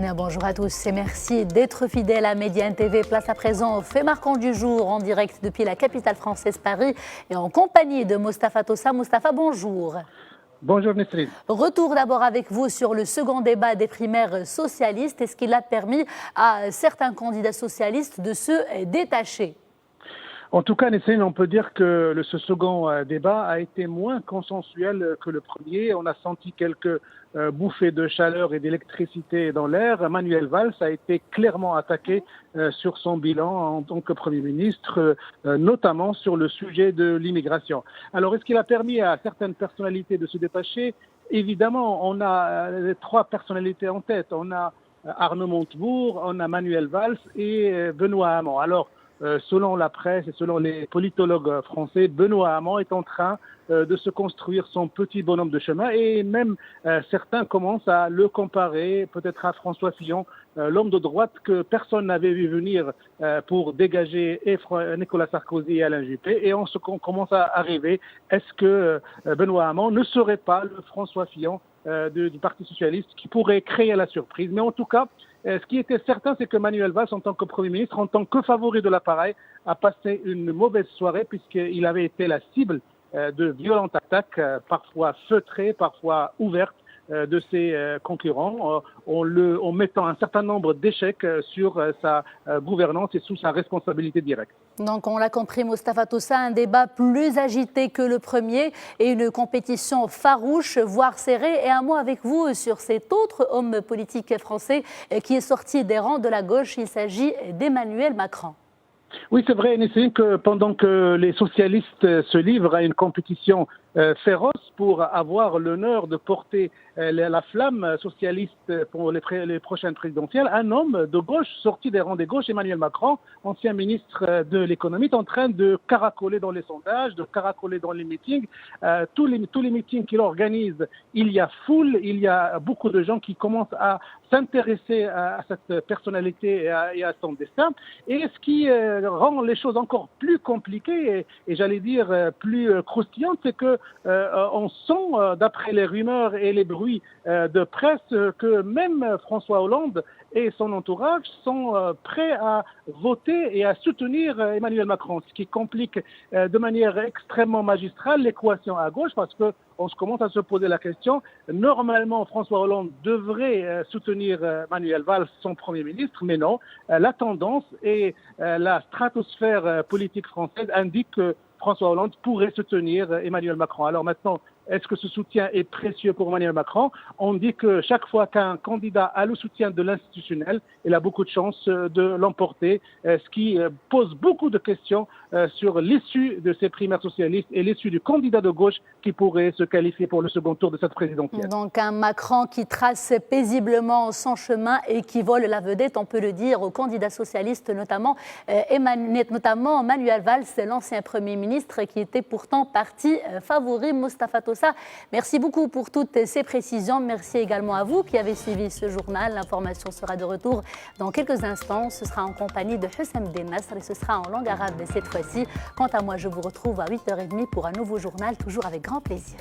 Bien, bonjour à tous et merci d'être fidèles à Média TV. Place à présent au fait marquant du jour en direct depuis la capitale française Paris et en compagnie de Mostafa Tossa. Mostafa, bonjour. Bonjour Nesrine. Retour d'abord avec vous sur le second débat des primaires socialistes et ce qui a permis à certains candidats socialistes de se détacher. En tout cas, Nesrine, on peut dire que ce second débat a été moins consensuel que le premier. On a senti quelques bouffées de chaleur et d'électricité dans l'air. Manuel Valls a été clairement attaqué sur son bilan en tant que Premier ministre, notamment sur le sujet de l'immigration. Alors, est-ce qu'il a permis à certaines personnalités de se détacher? Évidemment, on a trois personnalités en tête. On a Arnaud Montebourg, on a Manuel Valls et Benoît Hamon. Alors, selon la presse et selon les politologues français, Benoît Hamon est en train de se construire son petit bonhomme de chemin et même certains commencent à le comparer peut-être à François Fillon, l'homme de droite que personne n'avait vu venir pour dégager Nicolas Sarkozy et Alain Juppé. Et on commence à arriver, est-ce que Benoît Hamon ne serait pas le François Fillon du Parti Socialiste qui pourrait créer la surprise? Mais en tout cas, ce qui était certain, c'est que Manuel Valls, en tant que Premier ministre, en tant que favori de l'appareil, a passé une mauvaise soirée puisqu'il avait été la cible de violentes attaques, parfois feutrées, parfois ouvertes, de ses concurrents, en mettant un certain nombre d'échecs sur sa gouvernance et sous sa responsabilité directe. Donc on l'a compris, Mostafa Tossa, un débat plus agité que le premier et une compétition farouche, voire serrée. Et un mot avec vous sur cet autre homme politique français qui est sorti des rangs de la gauche. Il s'agit d'Emmanuel Macron. Oui, c'est vrai, Nesrine, que pendant que les socialistes se livrent à une compétition féroce pour avoir l'honneur de porter la flamme socialiste pour les prochaines présidentielles, un homme de gauche, sorti des rangs des gauches, Emmanuel Macron, ancien ministre de l'économie, est en train de caracoler dans les sondages, de caracoler dans les meetings. Tous les meetings qu'il organise, il y a foule, il y a beaucoup de gens qui commencent à s'intéresser à cette personnalité et à son destin. Et ce qui rend les choses encore plus compliquées et j'allais dire plus croustillantes, c'est que on sent, d'après les rumeurs et les bruits de presse, que même François Hollande et son entourage sont prêts à voter et à soutenir Emmanuel Macron, ce qui complique de manière extrêmement magistrale l'équation à gauche, parce que on commence à se poser la question. Normalement, François Hollande devrait soutenir Manuel Valls, son Premier ministre, mais non. La tendance et la stratosphère politique française indiquent que François Hollande pourrait soutenir Emmanuel Macron. Alors maintenant, est-ce que ce soutien est précieux pour Emmanuel Macron? On dit que chaque fois qu'un candidat a le soutien de l'institutionnel, il a beaucoup de chances de l'emporter, ce qui pose beaucoup de questions sur l'issue de ces primaires socialistes et l'issue du candidat de gauche qui pourrait se qualifier pour le second tour de cette présidentielle. Donc un Macron qui trace paisiblement son chemin et qui vole la vedette, on peut le dire, aux candidats socialistes, notamment Manuel Valls, l'ancien Premier ministre qui était pourtant parti favori. Mostafa Tossa, merci beaucoup pour toutes ces précisions. Merci également à vous qui avez suivi ce journal. L'information sera de retour dans quelques instants. Ce sera en compagnie de Hussam Den Nasr et ce sera en langue arabe cette fois-ci. Quant à moi, je vous retrouve à 8h30 pour un nouveau journal, toujours avec grand plaisir.